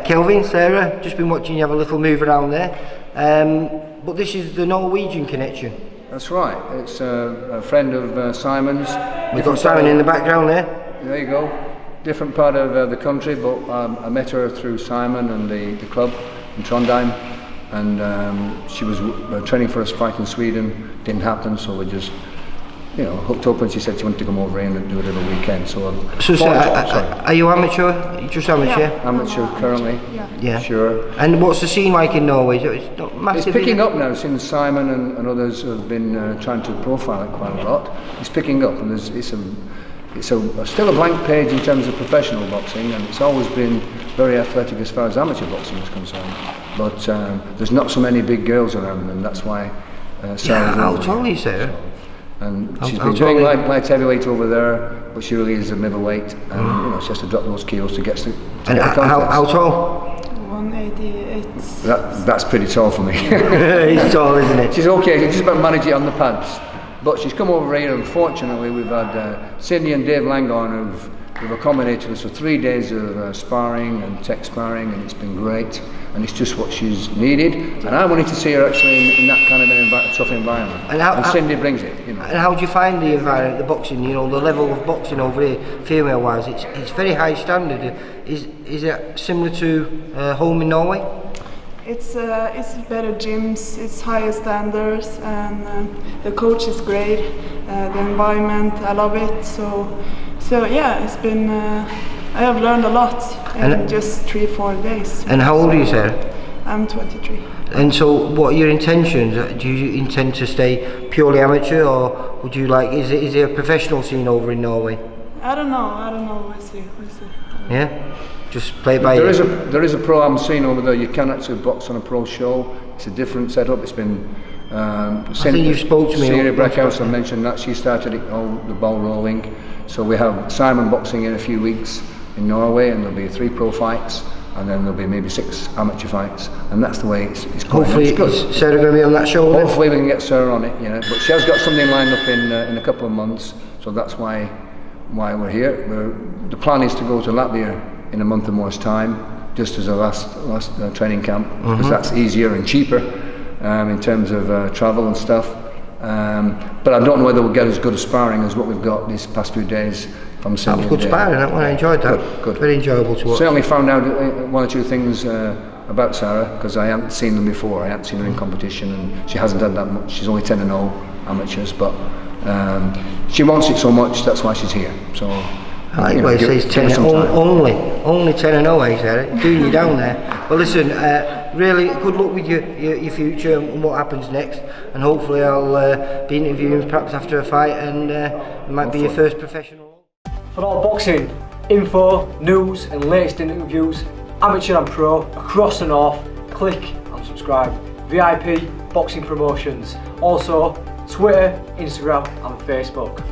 Kelvin, Sarah, just been watching you have a little move around there, but this is the Norwegian connection. That's right, it's a friend of Simon's. We've got Simon in the background there. There you go, different part of the country, but I met her through Simon and the club in Trondheim, and she was training for us fight in Sweden, didn't happen, so we just hooked up, and she said she wanted to come over here and do it every weekend. So are you amateur? Just amateur? Yeah. Amateur currently. Yeah. Sure. And what's the scene like in Norway? It's not massive. It's picking up now since Simon and others have been trying to profile it quite a lot. It's picking up, and it's still a blank page in terms of professional boxing, and it's always been very athletic as far as amateur boxing is concerned. But there's not so many big girls around, and that's why Sarah's how tall are you, Sarah? And she's been doing light heavyweight over there, but she really is a middleweight, and she has to drop those kilos to get to and get the contest. How tall? 188. That's pretty tall for me. He's tall, isn't it? She's okay, she's just about manage it on the pads. But she's come over here, and fortunately we've had Cindy and Dave Langhorn who've accommodated us for 3 days of sparring and tech sparring, and it's been great. And it's just what she's needed, and I wanted to see her actually in that kind of a tough environment. And Cindy brings it. And how do you find the environment, the boxing? The level of boxing over here, female-wise, it's very high standard. Is it similar to home in Norway? It's better gyms, it's higher standards, and the coach is great. The environment, I love it. So yeah, it's been. I have learned a lot in just 3-4 days. And how old are you, Sarah? I'm 23. And so, what are your intentions? Do you intend to stay purely amateur, or would you like? Is there a professional scene over in Norway? I don't know. We'll see. Yeah, just play it by ear. ear. There is a pro-am scene over there. You can actually box on a pro show. It's a different setup. It's been. I think you spoke to me. Sarah Breckhouse, I mentioned that she started it all, the ball rolling. So we have Simon boxing in a few weeks in Norway, and there'll be 3 pro fights, and then there'll be maybe 6 amateur fights, and that's the way it's going. Hopefully, is Sarah going to be on that show? Hopefully, we can get Sarah on it. But she has got something lined up in a couple of months, so that's why we're here. The plan is to go to Latvia in a month or more's time, just as a last training camp, because that's easier and cheaper in terms of travel and stuff. But I don't know whether we'll get as good a sparring as what we've got these past few days from Cindy. That was good sparring, that one. I enjoyed that. Good. Very enjoyable to watch. Certainly found out 1 or 2 things about Sarah, because I hadn't seen them before. I hadn't seen her in competition, and she hasn't done that much. She's only 10-0 amateurs, but she wants it so much, that's why she's here. So I like what he says, only 10-0, eh, Sarah? Doing you down there. Well, listen, really good luck with your future and what happens next, and hopefully I'll be interviewing perhaps after a fight, and it might be your first professional. For all boxing info, news and latest interviews, amateur and pro, across the north, click and subscribe. VIP Boxing Promotions. Also Twitter, Instagram and Facebook.